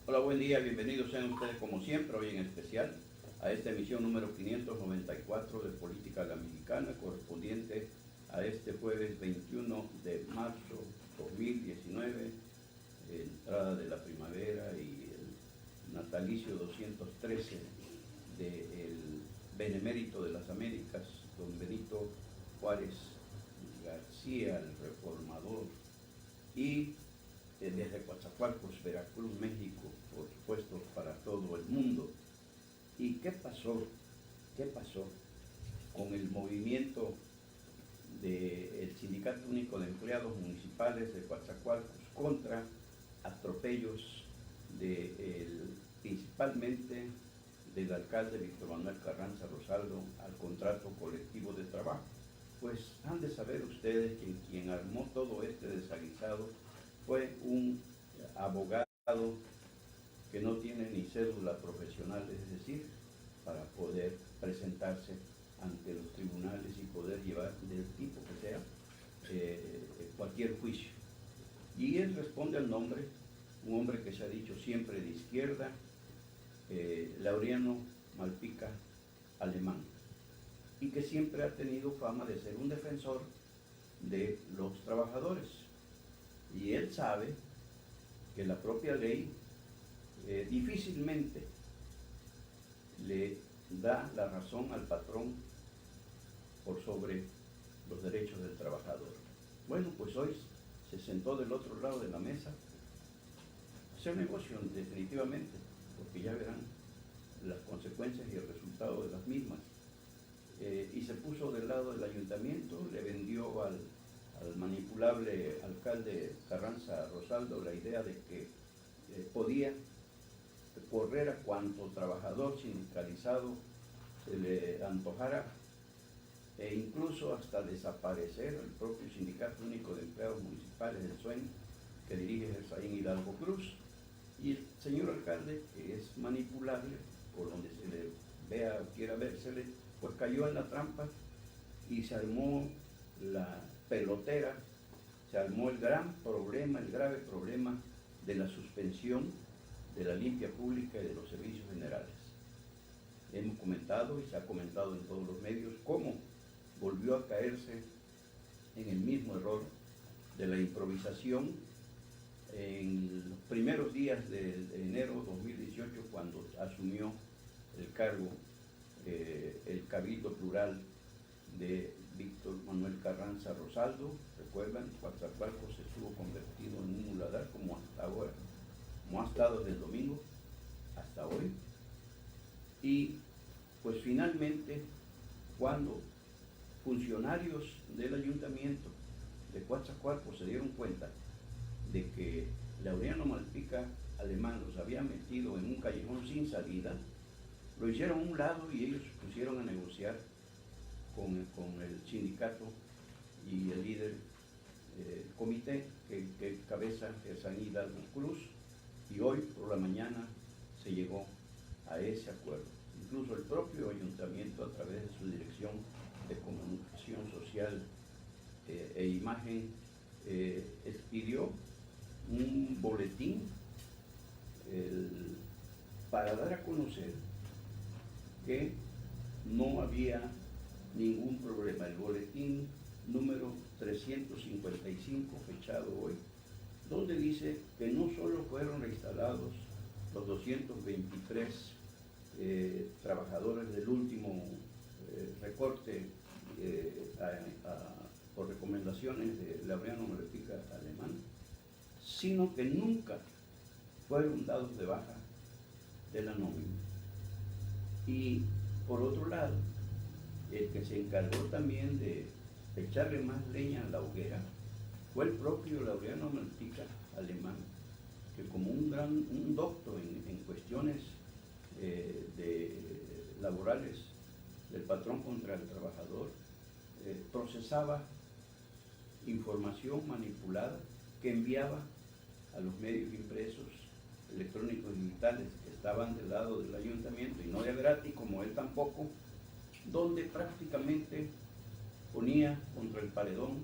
Hola, buen día, bienvenidos sean ustedes como siempre, hoy en especial, a esta emisión número 594 de Política a la Mexicana, correspondiente a este jueves 21 de marzo 2019, entrada de la primavera y el natalicio 213 del Benemérito de las Américas, don Benito Juárez García, el reformador, y desde Coatzacoalcos, Veracruz, México, por supuesto, para todo el mundo. ¿Y qué pasó? ¿Qué pasó con el movimiento del Sindicato Único de Empleados Municipales de Coatzacoalcos contra atropellos principalmente del alcalde Víctor Manuel Carranza Rosaldo al contrato colectivo de trabajo? Pues han de saber ustedes que quien armó todo este desaguisado fue un abogado que no tiene ni cédula profesional, es decir, para poder presentarse ante los tribunales y poder llevar del tipo que sea cualquier juicio. Y él responde al nombre, un hombre que se ha dicho siempre de izquierda, Laureano Malpica Alemán, y que siempre ha tenido fama de ser un defensor de los trabajadores. Y él sabe que la propia ley difícilmente le da la razón al patrón por sobre los derechos del trabajador. Bueno, pues hoy se sentó del otro lado de la mesa a hacer negocio definitivamente, porque ya verán las consecuencias y el resultado de las mismas. Y se puso del lado del ayuntamiento, le vendió al manipulable alcalde Carranza Rosaldo la idea de que podía correr a cuanto trabajador sindicalizado se le antojara e incluso hasta desaparecer el propio Sindicato Único de Empleados Municipales del SUEN, que dirige Gersaín Hidalgo Cruz. Y el señor alcalde, que es manipulable, por donde se le vea o quiera vérsele, pues cayó en la trampa y se armó la pelotera, se armó el gran problema, el grave problema de la suspensión de la limpia pública y de los servicios generales. Hemos comentado y se ha comentado en todos los medios cómo volvió a caerse en el mismo error de la improvisación en los primeros días de enero 2018, cuando asumió el cargo el Cabildo Plural de Víctor Manuel Carranza Rosaldo. Recuerdan, Coatzacoalcos se estuvo convertido en un muladar como hasta ahora, como ha estado desde el domingo hasta hoy. Y pues finalmente, cuando funcionarios del ayuntamiento de Coatzacoalcos se dieron cuenta de que Laureano Malpica Alemán los había metido en un callejón sin salida, lo hicieron a un lado y ellos se pusieron a negociar con el sindicato y el líder comité que cabeza Gersaín Hidalgo Cruz, y hoy por la mañana se llegó a ese acuerdo. Incluso el propio ayuntamiento, a través de su dirección de comunicación social e imagen, expidió un boletín para dar a conocer que no había ningún problema. El boletín número 355, fechado hoy, donde dice que no solo fueron reinstalados los 223 trabajadores del último recorte por recomendaciones de Laureano Malpica Alemán, sino que nunca fueron dados de baja de la nómina. Y por otro lado, el que se encargó también de echarle más leña a la hoguera fue el propio Laureano Malpica Alemán, que como un docto en cuestiones laborales del patrón contra el trabajador, procesaba información manipulada que enviaba a los medios impresos, electrónicos y digitales que estaban del lado del ayuntamiento, y no de gratis, como él tampoco, donde prácticamente ponía contra el paredón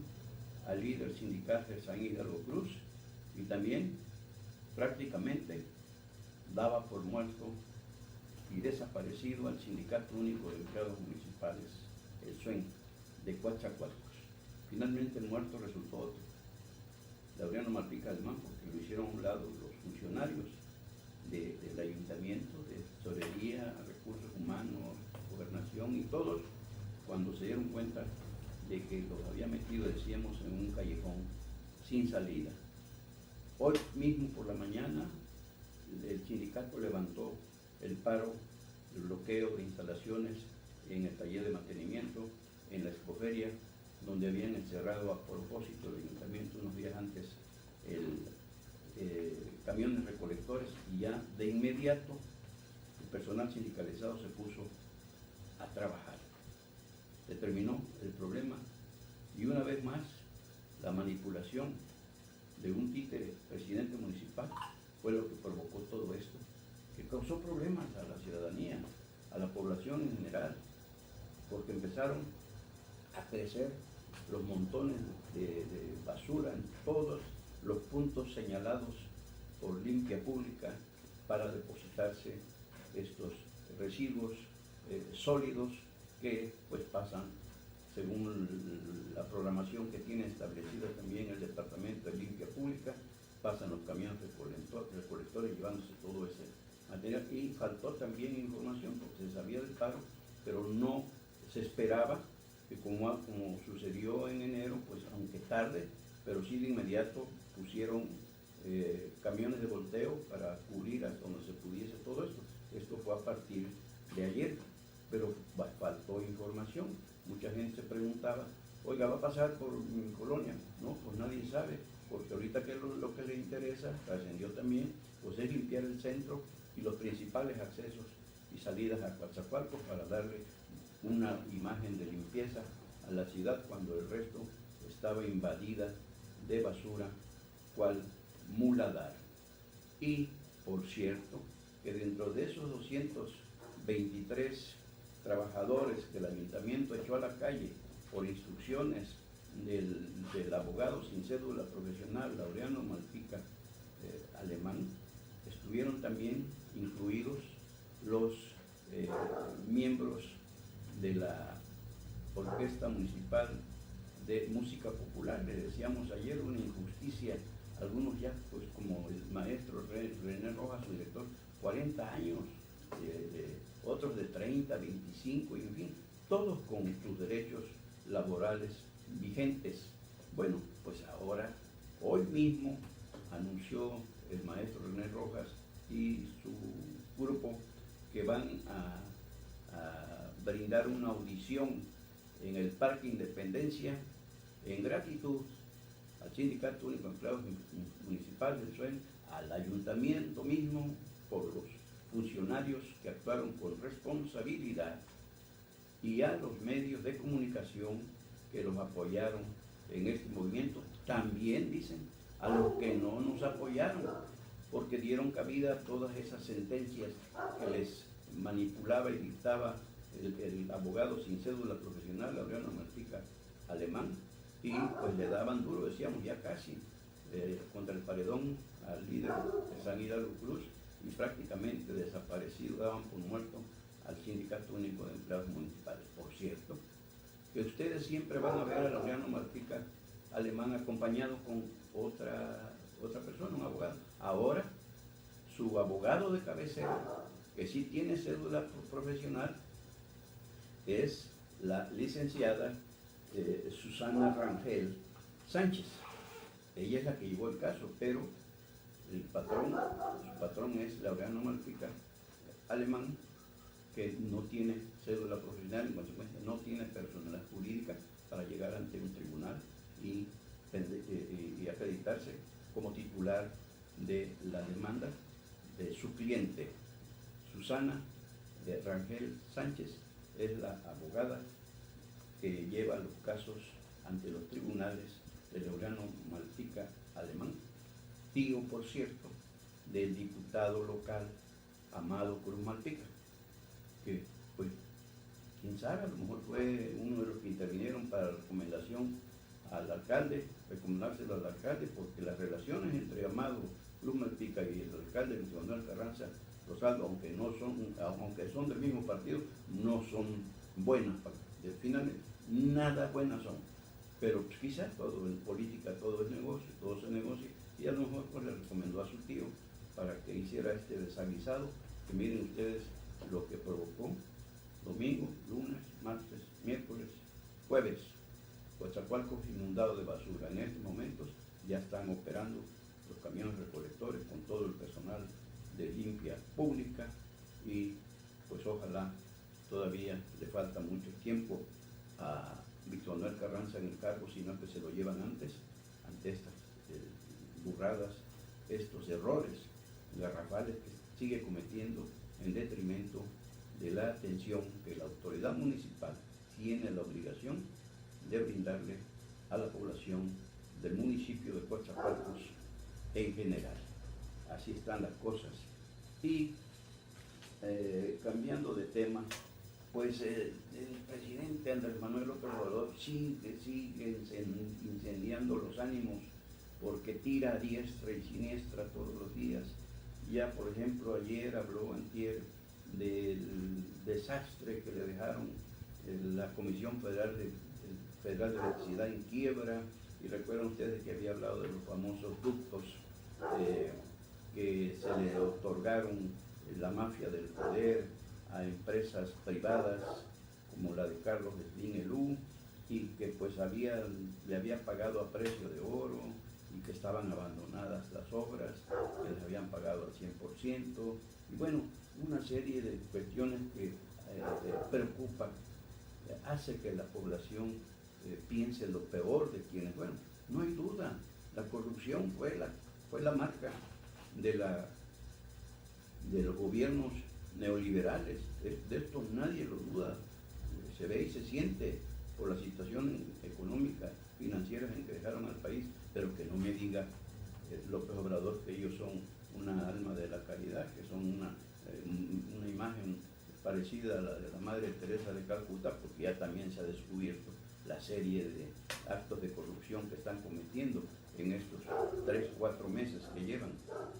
al líder sindical Gersaín Hidalgo Cruz, y también prácticamente daba por muerto y desaparecido al Sindicato Único de Empleados Municipales, el SUEN, de Coatzacoalcos. Finalmente el muerto resultó otro, Laureano Malpica Alemán, porque lo hicieron a un lado los funcionarios del ayuntamiento, de tesorería, recursos humanos, gobernación y todos, cuando se dieron cuenta de que los había metido, decíamos, en un callejón sin salida. Hoy mismo por la mañana el sindicato levantó el paro, el bloqueo de instalaciones en el taller de mantenimiento, en la expoferia, donde habían encerrado a propósito el ayuntamiento unos días antes camiones recolectores, y ya de inmediato el personal sindicalizado se puso a trabajar. Se terminó el problema y una vez más la manipulación de un títere presidente municipal fue lo que provocó todo esto, que causó problemas a la ciudadanía, a la población en general, porque empezaron a crecer los montones de basura en todos los puntos señalados por limpia pública para depositarse estos residuos sólidos que pues pasan según la programación que tiene establecida también el Departamento de Limpia Pública, pasan los camiones recolectores llevándose todo ese material. Y faltó también información porque se sabía del paro, pero no se esperaba que como sucedió en enero, pues aunque tarde, pero sí de inmediato pusieron camiones de volteo para cubrir hasta donde se pudiese todo esto. Esto fue a partir de ayer, pero faltó información. Mucha gente se preguntaba, oiga, ¿va a pasar por mi colonia? No, pues nadie sabe, porque ahorita que lo que le interesa, trascendió también, pues es limpiar el centro y los principales accesos y salidas a Coatzacoalcos para darle una imagen de limpieza a la ciudad cuando el resto estaba invadida de basura, cual muladar. Y, por cierto, que dentro de esos 223 trabajadores que el ayuntamiento echó a la calle por instrucciones del abogado sin cédula profesional, Laureano Malpica Alemán, estuvieron también incluidos los miembros de la Orquesta Municipal de Música Popular. Le decíamos ayer una injusticia, algunos ya, pues como el maestro René Rojas, su director, 40 años, otros de 30, 25, y en fin, todos con sus derechos laborales vigentes. Bueno, pues ahora, hoy mismo, anunció el maestro René Rojas y su grupo que van a brindar una audición en el Parque Independencia en gratitud al Sindicato Único de Empleados Municipales del SUEN, al ayuntamiento mismo, por los funcionarios que actuaron con responsabilidad, y a los medios de comunicación que los apoyaron en este movimiento. También dicen a los que no nos apoyaron, porque dieron cabida a todas esas sentencias que les manipulaba y dictaba el abogado sin cédula profesional, Laureano Malpica Alemán, y pues le daban duro, decíamos ya casi, contra el paredón al líder de San Hidalgo Cruz, y prácticamente desaparecido, daban por muerto al Sindicato Único de Empleados Municipales. Por cierto, que ustedes siempre van a ver a Laureano Malpica Alemán acompañado con otra persona, un abogado. Ahora, su abogado de cabecera, que sí tiene cédula profesional, es la licenciada Susana Rangel Sánchez. Ella es la que llevó el caso, pero su patrón es Laureano Malpica Alemán, que no tiene cédula profesional, en consecuencia no tiene personalidad jurídica para llegar ante un tribunal y acreditarse como titular de la demanda de su cliente. Susana Rangel Sánchez es la abogada que lleva los casos ante los tribunales de Laureano Malpica Alemán, tío, por cierto, del diputado local Amado Cruz Malpica, que pues quién sabe, a lo mejor fue uno de los que intervinieron para la recomendación al alcalde, recomendárselo al alcalde, porque las relaciones entre Amado Cruz Malpica y el alcalde Luis Manuel Carranza Rosado, aunque son del mismo partido, no son buenas. Finalmente, nada buenas son. Pero pues, quizás todo en política, todo es negocio, todo se negocia, y a lo mejor pues, le recomendó a su tío para que hiciera este desaguisado, que miren ustedes lo que provocó domingo, lunes, martes, miércoles, jueves. Coatzacoalcos inundado de basura. En estos momentos ya están operando los camiones recolectores con todo el personal de limpia pública y pues ojalá todavía le falta mucho tiempo a Víctor Manuel Carranza en el cargo, sino que se lo llevan antes, ante estas burradas, estos errores garrafales que sigue cometiendo en detrimento de la atención que la autoridad municipal tiene la obligación de brindarle a la población del municipio de Coatzacoalcos en general. Así están las cosas. Y cambiando de tema, pues el presidente Andrés Manuel López Obrador sigue incendiando los ánimos porque tira a diestra y siniestra todos los días. Ya, por ejemplo, ayer habló antier del desastre que le dejaron la Comisión Federal de Electricidad en quiebra, y recuerdan ustedes que había hablado de los famosos ductos que se le otorgaron la mafia del poder a empresas privadas como la de Carlos Slim Elú, y que pues le habían pagado a precio de oro y que estaban abandonadas las obras, que les habían pagado al 100%, y bueno, una serie de cuestiones que preocupan, hace que la población piense lo peor de quienes, bueno, no hay duda, la corrupción fue la marca de los gobiernos neoliberales, de esto nadie lo duda, se ve y se siente por la situación económica, financiera en que dejaron al país, pero que no me diga López Obrador que ellos son una alma de la caridad, que son una imagen parecida a la de la Madre Teresa de Calcuta, porque ya también se ha descubierto la serie de actos de corrupción que están cometiendo en estos 3-4 meses que llevan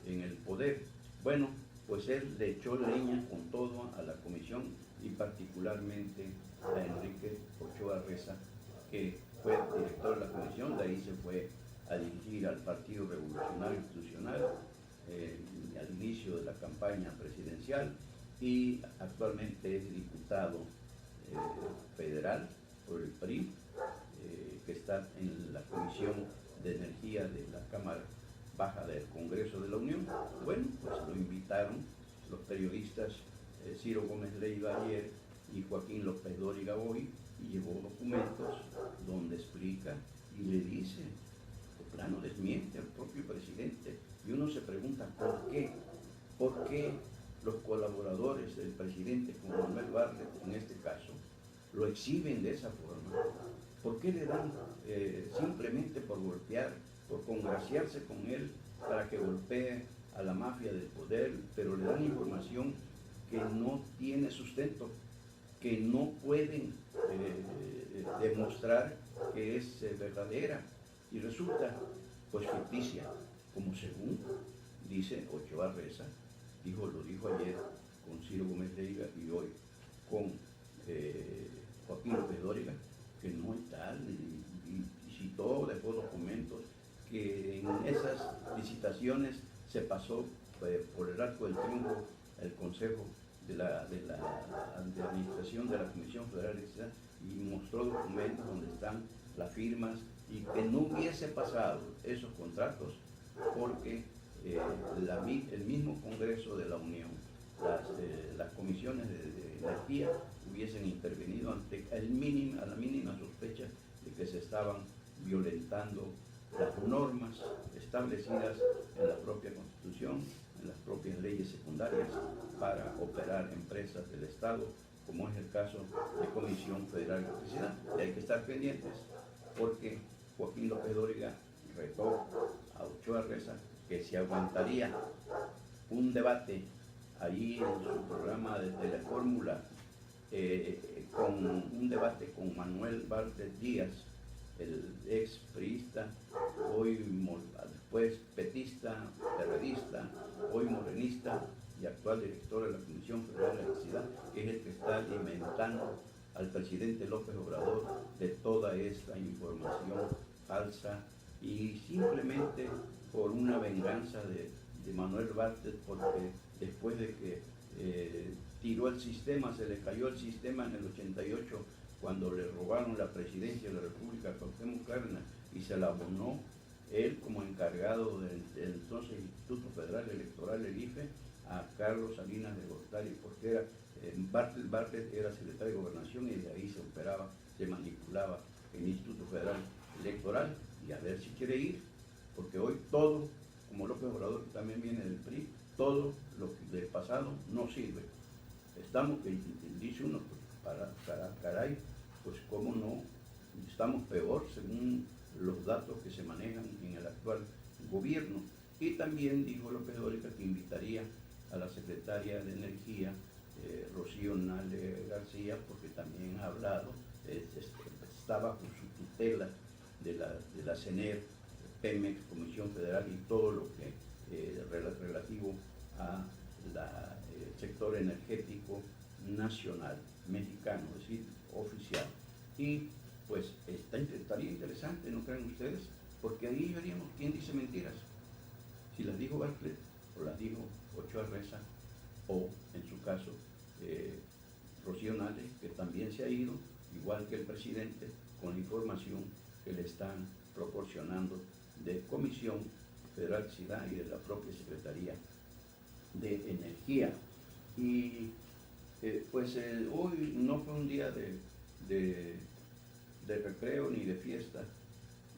en el poder. Bueno, pues él le echó leña con todo a la comisión y particularmente a Enrique Ochoa Reza, que fue director de la comisión, de ahí se fue a dirigir al Partido Revolucionario Institucional al inicio de la campaña presidencial y actualmente es diputado federal por el PRI, que está en la Comisión de Energía de la Cámara Baja del Congreso de la Unión. Bueno, pues lo invitaron los periodistas Ciro Gómez Leiva ayer y Joaquín López Dóriga hoy, y llevó documentos donde explica y le dice, de plano desmiente al propio presidente, y uno se pregunta ¿por qué los colaboradores del presidente, como Manuel Bartlett en este caso, lo exhiben de esa forma? ¿Por qué le dan simplemente por golpear, por congraciarse con él para que golpee a la mafia del poder, pero le dan información que no tiene sustento, que no pueden demostrar que es verdadera, y resulta pues ficticia, como según dice Ochoa Reza, lo dijo ayer con Ciro Gómez Leiva y hoy con Joaquín López Dóriga, que no es tal, y citó, dejó documentos, que en esas licitaciones se pasó por el arco del triunfo el Consejo de Administración de la Comisión Federal de Electricidad y mostró documentos donde están las firmas, y que no hubiese pasado esos contratos porque el mismo Congreso de la Unión, las comisiones de energía hubiesen intervenido ante a la mínima sospecha de que se estaban violentando las normas establecidas en la propia Constitución, en las propias leyes secundarias para operar empresas del Estado, como es el caso de Comisión Federal de Electricidad. Y hay que estar pendientes porque Joaquín López Dóriga retó a Ochoa Reza que se aguantaría un debate allí en su programa de Telefórmula, con un debate con Manuel Bartlett Díaz, el ex priista, hoy pues petista, periodista, hoy morenista y actual director de la Comisión Federal de Electricidad, es el que está alimentando al presidente López Obrador de toda esta información falsa y simplemente por una venganza de Manuel Bartlett, porque después de que tiró el sistema, se le cayó el sistema en el 88 cuando le robaron la presidencia de la República a Cuauhtémoc Cárdenas y se la abonó él como encargado del entonces Instituto Federal Electoral, el IFE, a Carlos Salinas de Gortari, porque era, Bartlett era secretario de Gobernación y de ahí se operaba, se manipulaba el Instituto Federal Electoral, y a ver si quiere ir, porque hoy todo, como López Obrador que también viene del PRI, todo lo del pasado no sirve. Estamos, dice uno, pues, caray, pues cómo no, estamos peor según los datos que se manejan en el actual gobierno. Y también dijo López Obrador que invitaría a la secretaria de Energía, Rocío Nale García, porque también ha hablado, está bajo su tutela de la CENER, Pemex, Comisión Federal y todo lo que relativo a sector energético nacional, mexicano, es decir, oficial. Y pues estaría interesante, ¿no creen ustedes? Porque ahí veríamos quién dice mentiras. Si las dijo Bartlett o las dijo Ochoa Reza, o en su caso Rocío Nale, que también se ha ido, igual que el presidente, con la información que le están proporcionando de Comisión Federal de Electricidad y de la propia Secretaría de Energía. Y pues hoy no fue un día de recreo ni de fiesta,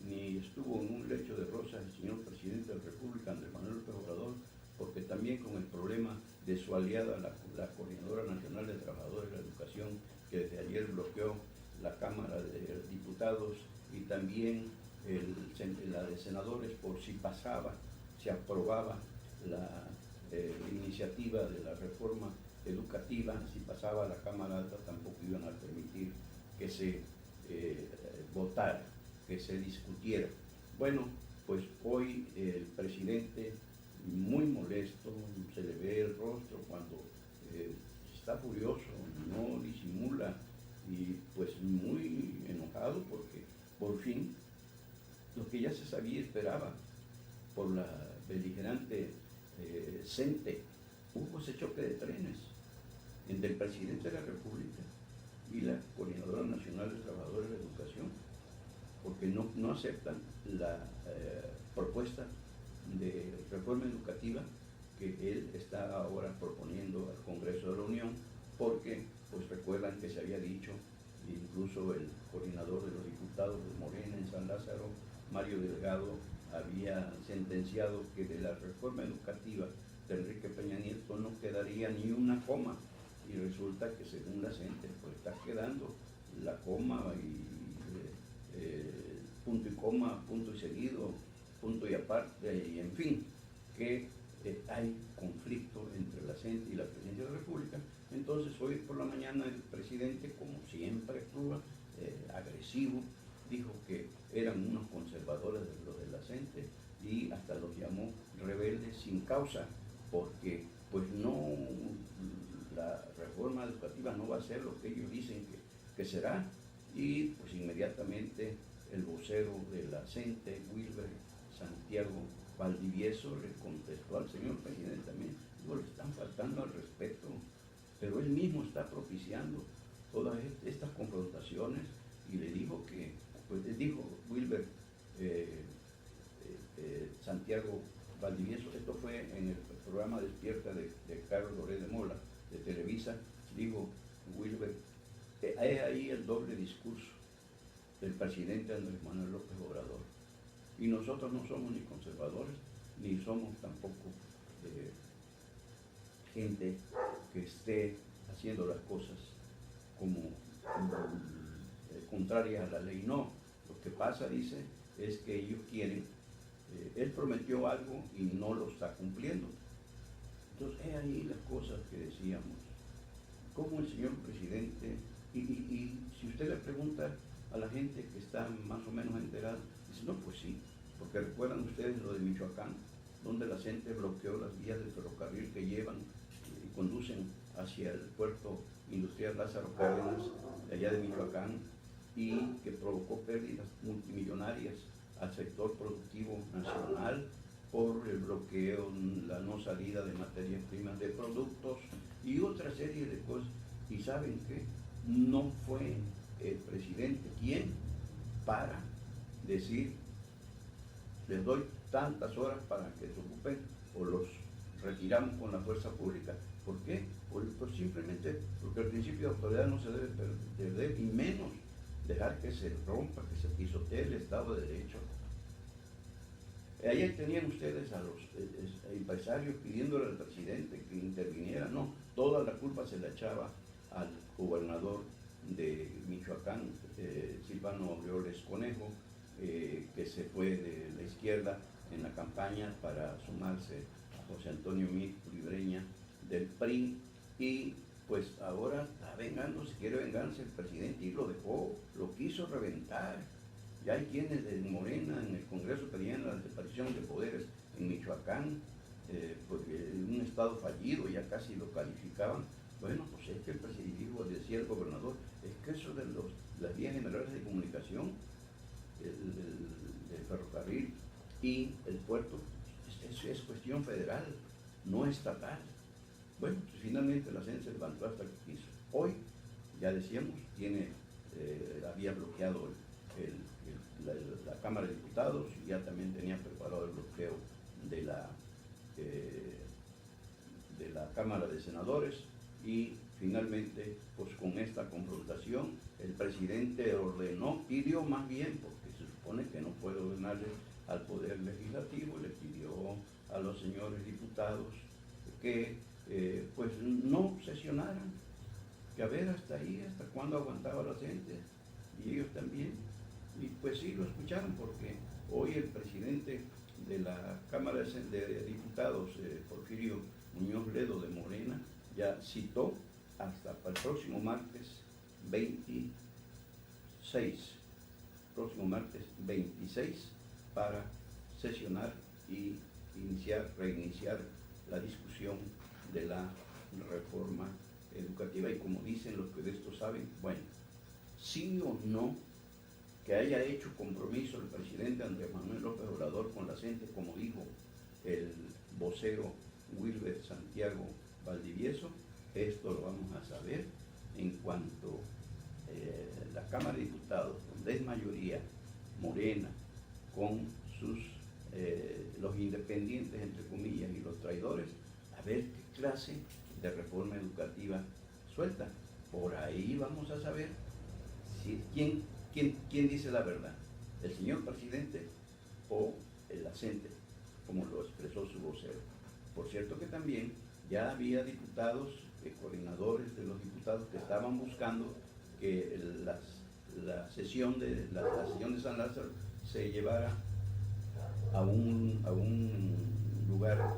ni estuvo en un lecho de rosas el señor presidente de la República, Andrés Manuel López Obrador, porque también con el problema de su aliada, la Coordinadora Nacional de Trabajadores de la Educación, que desde ayer bloqueó la Cámara de Diputados y también la de senadores, por si pasaba, se aprobaba la iniciativa de la reforma educativa, si pasaba a la Cámara Alta tampoco iban a permitir que se votara, que se discutiera. Bueno, pues hoy el presidente muy molesto, se le ve el rostro cuando está furioso, no disimula, y pues muy enojado porque por fin lo que ya se sabía y esperaba por la beligerante CENTE, hubo ese choque de trenes entre el presidente de la República y la Coordinadora Nacional de Trabajadores de la Educación, porque no aceptan la propuesta de reforma educativa que él está ahora proponiendo al Congreso de la Unión, porque pues recuerdan que se había dicho, incluso el coordinador de los diputados de Morena en San Lázaro, Mario Delgado, había sentenciado que de la reforma educativa de Enrique Peña Nieto no quedaría ni una coma, y resulta que según la CENTE pues está quedando la coma y punto y coma, punto y seguido, punto y aparte, y en fin, que hay conflicto entre la CENTE y la Presidencia de la República. Entonces hoy por la mañana el presidente, como siempre actúa, agresivo, dijo que eran unos conservadores de los de la CENTE y hasta los llamó rebeldes sin causa, porque pues no, la reforma educativa no va a ser lo que ellos dicen que será. Y pues inmediatamente el vocero de la CENTE, Wilber Santiago Valdivieso, le contestó al señor presidente también, digo, le están faltando al respeto, pero él mismo está propiciando todas estas confrontaciones, y le dijo que, pues dijo Wilber Santiago Valdivieso, esto fue en el programa Despierta de Carlos Loret de Mola, de Televisa, dijo Wilber, hay ahí el doble discurso del presidente Andrés Manuel López Obrador. Y nosotros no somos ni conservadores, ni somos tampoco gente que esté haciendo las cosas como contrarias a la ley. No, lo que pasa, dice, es que ellos quieren, él prometió algo y no lo está cumpliendo. Entonces, es ahí las cosas que decíamos. Como el señor presidente, y si usted le pregunta a la gente que está más o menos enterada, dice, no, pues sí, porque recuerdan ustedes lo de Michoacán, donde la gente bloqueó las vías del ferrocarril que llevan y conducen hacia el puerto industrial Lázaro Cárdenas, de allá de Michoacán, y que provocó pérdidas multimillonarias al sector productivo nacional por el bloqueo, la no salida de materias primas, de productos y otra serie de cosas. Y saben que no fue el presidente quien para decir, les doy tantas horas para que se ocupen o los retiramos con la fuerza pública. ¿Por qué? Pues simplemente porque el principio de autoridad no se debe perder, y menos dejar que se rompa, que se pisotee el Estado de Derecho. Ayer tenían ustedes a los empresarios pidiéndole al presidente que interviniera. No, toda la culpa se la echaba al gobernador de Michoacán, Silvano Aureoles Conejo, que se fue de la izquierda en la campaña para sumarse a José Antonio Mid Libreña del PRI, y pues ahora está vengándose, quiere vengarse el presidente y lo dejó, lo quiso reventar. Ya hay quienes de Morena en el Congreso pedían la desaparición de poderes en Michoacán, porque un estado fallido, ya casi lo calificaban. Bueno, pues es que el presidente decía el gobernador, es que eso de las vías generales de comunicación, el ferrocarril y el puerto, es cuestión federal, no estatal. Bueno, pues finalmente la CEN se levantó hasta que quiso. Hoy, ya decíamos, había bloqueado la Cámara de Diputados, y ya también tenía preparado el bloqueo de la Cámara de Senadores, y finalmente, pues con esta confrontación, el presidente pidió más bien, porque se supone que no puede ordenarle al Poder Legislativo, le pidió a los señores diputados que pues no sesionaran, que a ver hasta ahí, hasta cuándo aguantaba la gente, y ellos también. Y pues sí, lo escucharon, porque hoy el presidente de la Cámara de Diputados, Porfirio Muñoz Ledo de Morena, ya citó hasta para el próximo martes 26 para sesionar y reiniciar la discusión de la reforma educativa. Y como dicen los que de esto saben, bueno, sí o no que haya hecho compromiso el presidente Andrés Manuel López Obrador con la gente, como dijo el vocero Wilber Santiago Valdivieso, esto lo vamos a saber en cuanto la Cámara de Diputados, donde es mayoría Morena, con los independientes, entre comillas, y los traidores, a ver qué clase de reforma educativa suelta. Por ahí vamos a saber quién dice la verdad, el señor presidente o el asente, como lo expresó su vocero. Por cierto que también ya había diputados, coordinadores de los diputados, que estaban buscando que la sesión de San Lázaro se llevara a un lugar,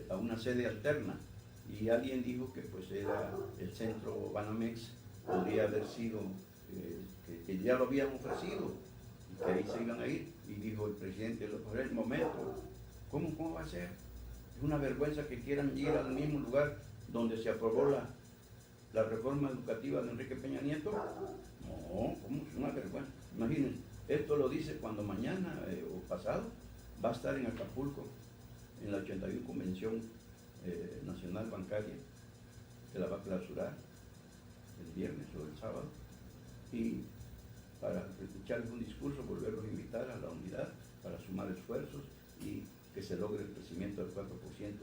a una sede alterna, y alguien dijo que pues era el centro Banamex, podría haber sido, que ya lo habían ofrecido y que ahí se iban a ir, y dijo el presidente, por el momento, ¿cómo va a ser? Es una vergüenza que quieran ir al mismo lugar donde se aprobó la reforma educativa de Enrique Peña Nieto. No, ¿cómo es una vergüenza? Imaginen, esto lo dice cuando mañana o pasado va a estar en Acapulco, en la 81 Convención Nacional Bancaria, que la va a clausurar el viernes o el sábado, y para escucharles un discurso, volverlos a invitar a la unidad para sumar esfuerzos y que se logre el crecimiento del 4%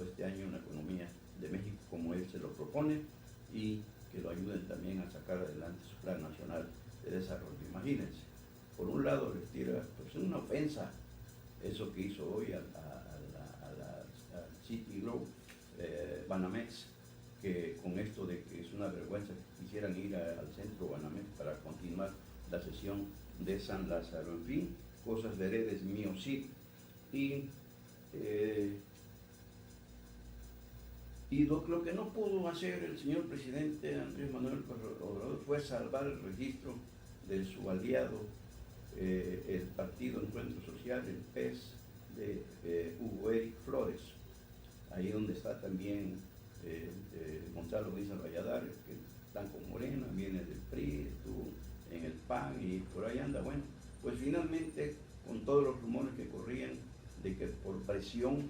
este año en la economía de México, como él se lo propone, y que lo ayuden también a sacar adelante su Plan Nacional de Desarrollo. Imagínense, por un lado les tira, pues es una ofensa eso que hizo hoy al Citigroup Banamex, que con esto de que es una vergüenza que quisieran ir al centro Banamex para continuar la sesión de San Lázaro. En fin, cosas veredes mío sí. Y lo que no pudo hacer el señor presidente Andrés Manuel Obrador fue salvar el registro de su aliado el Partido Encuentro Social, el PES de Hugo Eric Flores, ahí donde está también Gonzalo Díaz Valladares, que están con Morena, viene del PRI, estuvo en el PAN y por ahí anda. Bueno, pues finalmente, con todos los rumores que corrían de que por presión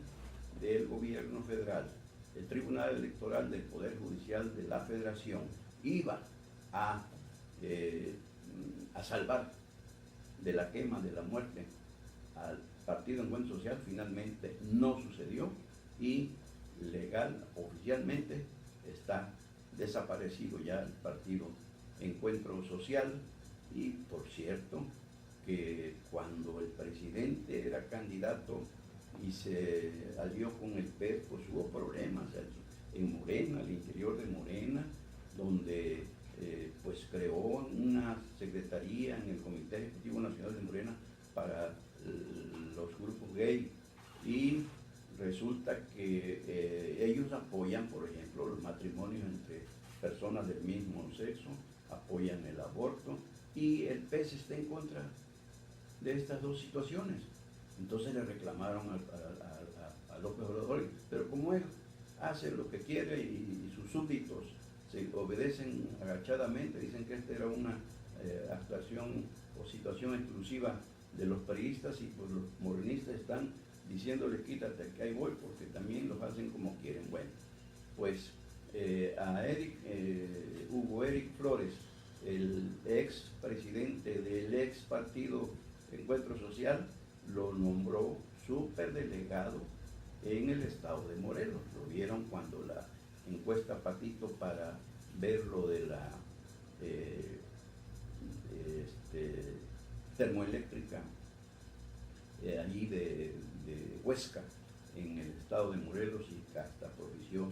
del gobierno federal, el Tribunal Electoral del Poder Judicial de la Federación iba a salvar de la quema, de la muerte al Partido Encuentro Social, finalmente no sucedió y legal, oficialmente, está desaparecido ya el Partido Encuentro Social. Y por cierto, que cuando el presidente era candidato y se alió con el PES, pues hubo problemas en Morena, al interior de Morena, donde pues creó una secretaría en el Comité Ejecutivo Nacional de Morena para los grupos gay, y resulta que ellos apoyan, por ejemplo, los matrimonios entre personas del mismo sexo, apoyan el aborto, y el PES está en contra de estas dos situaciones. Entonces le reclamaron a López Obrador, pero como él hace lo que quiere y sus súbditos se obedecen agachadamente, dicen que esta era una actuación o situación exclusiva de los priistas, y pues los morenistas están diciéndole quítate que ahí voy, porque también los hacen como quieren. Bueno, pues a Hugo Eric Flores, el ex presidente del ex partido Encuentro Social, lo nombró superdelegado en el estado de Morelos. Lo vieron cuando la encuesta Patito para ver lo de la termoeléctrica allí de Huesca, en el estado de Morelos, y que hasta propició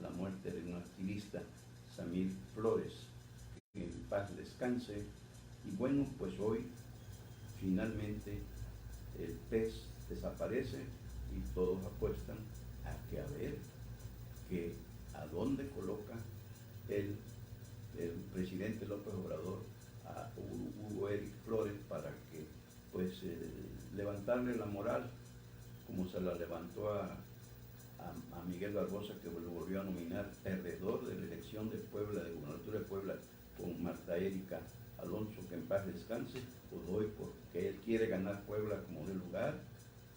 la muerte de un activista, Samir Flores, que en paz descanse. Y bueno, pues hoy finalmente el PES desaparece y todos apuestan a ver a dónde coloca el presidente López Obrador a Hugo Eric Flores, para que pues levantarle la moral, como se la levantó a Miguel Barbosa, que lo volvió a nominar perdedor de la elección de Puebla, de gubernatura de Puebla, con Marta Erika Alonso, que en paz descanse. Pues hoy, porque él quiere ganar Puebla como de lugar,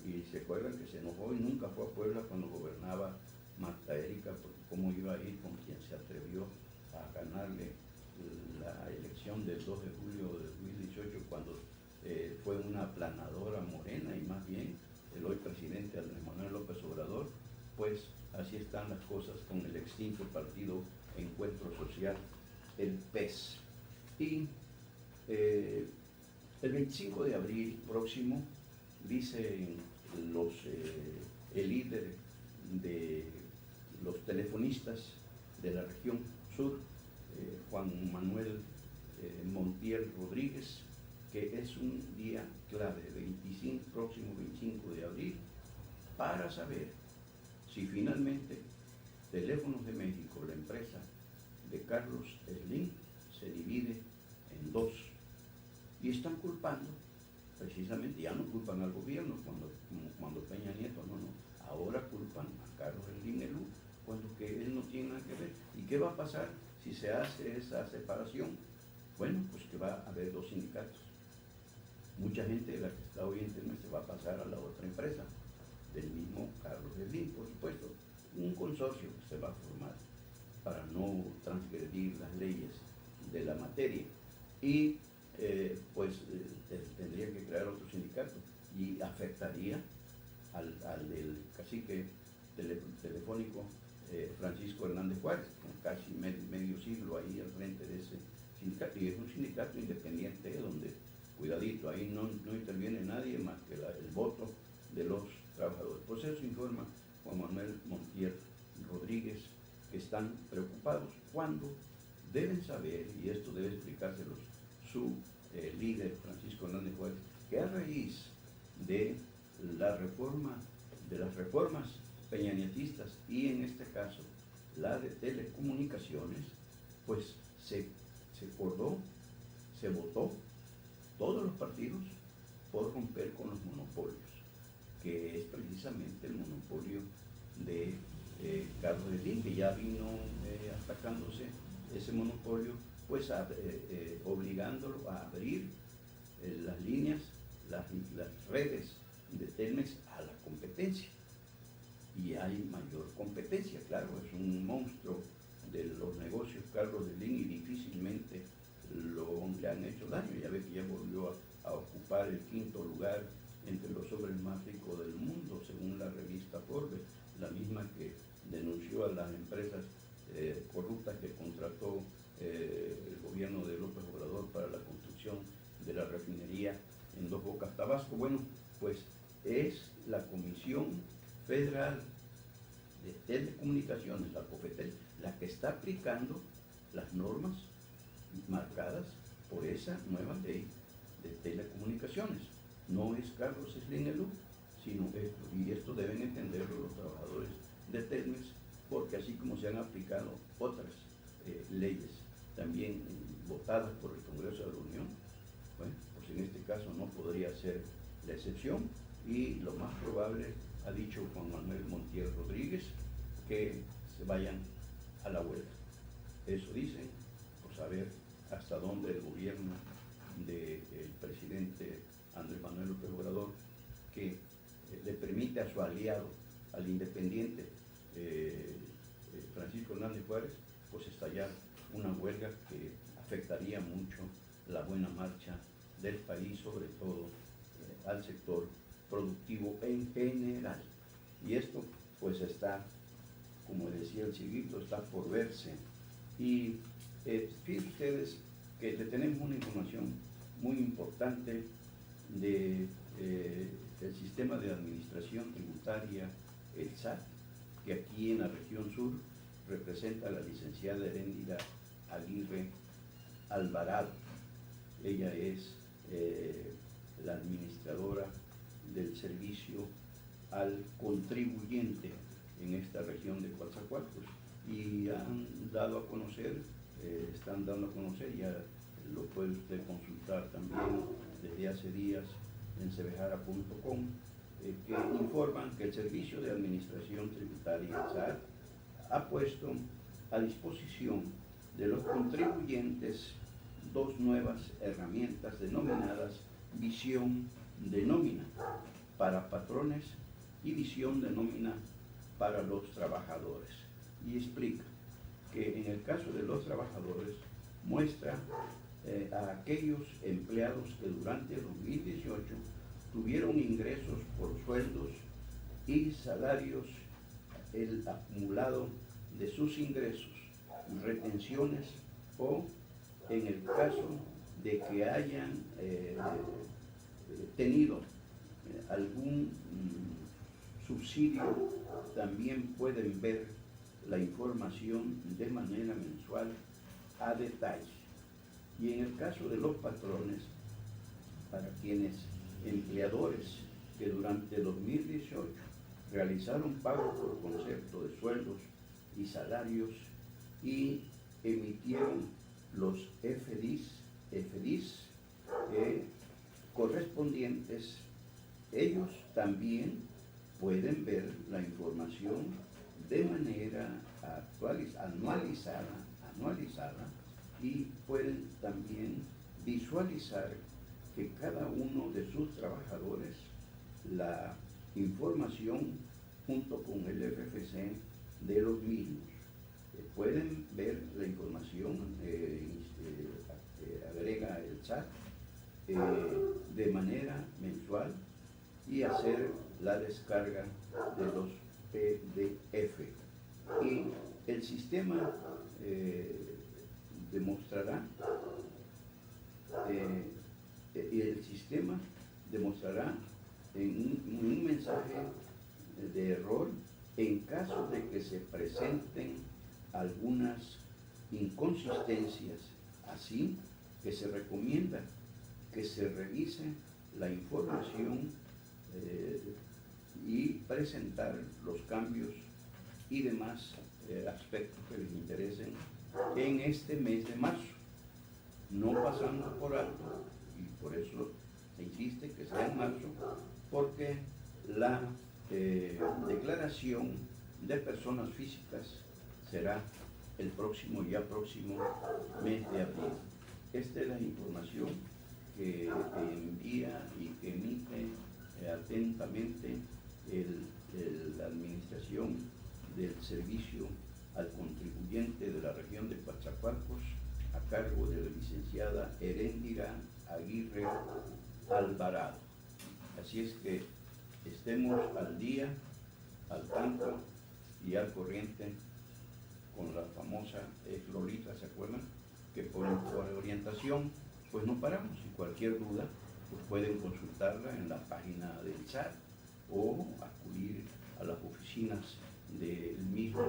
y se acuerdan que se enojó y nunca fue a Puebla cuando gobernaba Marta Erika, porque cómo iba a ir con quien se atrevió a ganarle la elección del 2 de julio de 2018, cuando fue una aplanadora Morena, y más bien el hoy presidente Andrés Manuel López Obrador. Pues así están las cosas con el extinto partido Encuentro Social, el PES. Y el 25 de abril próximo, dicen el líder de los telefonistas de la región sur, Juan Manuel Montiel Rodríguez, que es un día clave, próximo 25 de abril, para saber si finalmente Teléfonos de México, la empresa de Carlos Slim, se divide en dos. Y están culpando, precisamente, ya no culpan al gobierno como cuando Peña Nieto, no, ahora culpan a Carlos Slim Elú, cuando que él no tiene nada que ver. ¿Y qué va a pasar si se hace esa separación? Bueno, pues que va a haber dos sindicatos. Mucha gente de la que está hoy en Telmex se va a pasar a la otra empresa, del mismo Carlos Slim, por supuesto. Un consorcio que se va a formar para no transgredir las leyes de la materia. Y tendría que crear otro sindicato, y afectaría al del cacique telefónico Francisco Hernández Juárez, con casi medio siglo ahí al frente de ese sindicato. Y es un sindicato independiente donde, cuidadito, ahí no interviene nadie más que el voto de los trabajadores. Por eso informa Juan Manuel Montiel Rodríguez, que están preocupados cuando deben saber, y esto debe explicárselos su líder Francisco Hernández Juárez, que a raíz de las reformas peñanietistas, y en este caso la de telecomunicaciones, pues se acordó, se votó, todos los partidos por romper con los monopolios, que es precisamente el monopolio de Carlos Slim, que ya vino atacándose ese monopolio, pues obligándolo a abrir las líneas, las redes de Telmex a la competencia. Y hay mayor competencia, claro, es un monstruo de los negocios Carlos Slim y difícilmente le han hecho daño. Ya ve que ya volvió a ocupar el 5º lugar entre los hombres más ricos del mundo, según la revista Forbes, la misma que denunció a las empresas corruptas que contrató el gobierno de López Obrador para la construcción de la refinería en Dos Bocas, Tabasco. Bueno, pues es la Comisión Federal de Telecomunicaciones, la COFETEL, la que está aplicando las normas marcadas por esa nueva ley de telecomunicaciones. No es Carlos Slim el único, sino esto, y esto deben entenderlo los trabajadores de Telmex, porque así como se han aplicado otras leyes también votadas por el Congreso de la Unión, bueno, pues en este caso no podría ser la excepción, y lo más probable, ha dicho Juan Manuel Montiel Rodríguez, que se vayan a la huelga. Eso dicen, pues a ver hasta dónde el gobierno del presidente Andrés Manuel López Obrador, que le permite a su aliado, al independiente Francisco Hernández Juárez, pues estallar una huelga que afectaría mucho la buena marcha del país, sobre todo al sector productivo en general. Y esto pues está, como decía el Chivito, está por verse. Y fíjense ustedes que le tenemos una información muy importante de el sistema de administración tributaria, el SAT, que aquí en la región sur representa a la licenciada Heréndira Aguirre Alvarado. Ella es la administradora del servicio al contribuyente en esta región de Coatzacoalcos, y han dado a conocer, están dando a conocer, ya lo puede usted consultar también desde hace días en cebejara.com, que informan que el Servicio de Administración Tributaria, SAT, ha puesto a disposición de los contribuyentes 2 nuevas herramientas denominadas visión de nómina para patrones y visión de nómina para los trabajadores. Y explica que en el caso de los trabajadores muestra a aquellos empleados que durante 2018 tuvieron ingresos por sueldos y salarios, el acumulado de sus ingresos, retenciones, o en el caso de que hayan tenido algún subsidio, también pueden ver la información de manera mensual a detalle. Y en el caso de los patrones, para quienes empleadores que durante 2018 realizaron pagos por concepto de sueldos y salarios y emitieron los FDIs correspondientes, ellos también pueden ver la información de manera anualizada, y pueden también visualizar que cada uno de sus trabajadores, la información junto con el RFC de los mismos. Pueden ver la información, agrega el SAT de manera mensual, y hacer la descarga de los PDF. Y el sistema demostrará en un mensaje de error en caso de que se presenten algunas inconsistencias, así que se recomienda que se revise la información y presentar los cambios y demás aspectos que les interesen en este mes de marzo, no pasando por alto, y por eso se insiste que sea en marzo, porque la declaración de personas físicas será el próximo mes de abril. Esta es la información que envía y que emite atentamente la administración del servicio al contribuyente de la región de Coatzacoalcos, a cargo de la licenciada Heréndira Aguirre Alvarado. Así es que estemos al día, al tanto y al corriente con la famosa Lolita, ¿se acuerdan? Que por orientación pues no paramos, y cualquier duda pues pueden consultarla en la página del SAT o acudir a las oficinas del mismo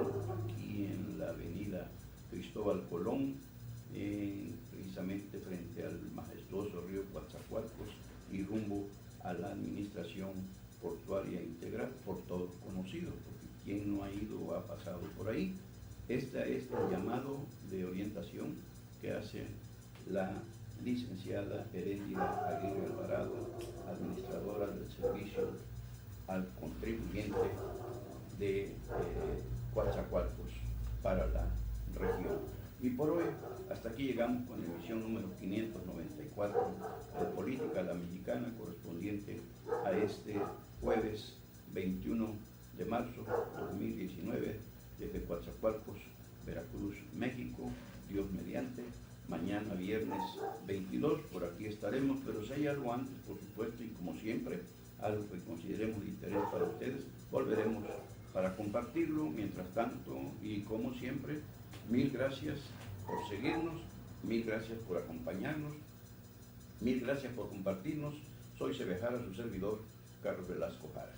aquí en la avenida Cristóbal Colón, precisamente frente al majestuoso río Coatzacoalcos y rumbo a la administración portuaria integral, por todos conocido, porque quien no ha ido o ha pasado por ahí. Este es el llamado de orientación que hace la licenciada Heréndira Aguirre Alvarado, administradora del servicio al contribuyente de Coatzacoalcos para la región. Y por hoy, hasta aquí llegamos con la emisión número 594 de Política a la Mexicana, correspondiente a este jueves 21 de marzo de 2019, desde Coatzacoalcos, Veracruz, México. Dios mediante, mañana viernes 22, por aquí estaremos, pero si hay algo antes, por supuesto, y como siempre, algo que consideremos de interés para ustedes, volveremos para compartirlo. Mientras tanto, y como siempre, mil gracias por seguirnos, mil gracias por acompañarnos, mil gracias por compartirnos. Soy Sebejara, su servidor, Carlos Velasco Jara.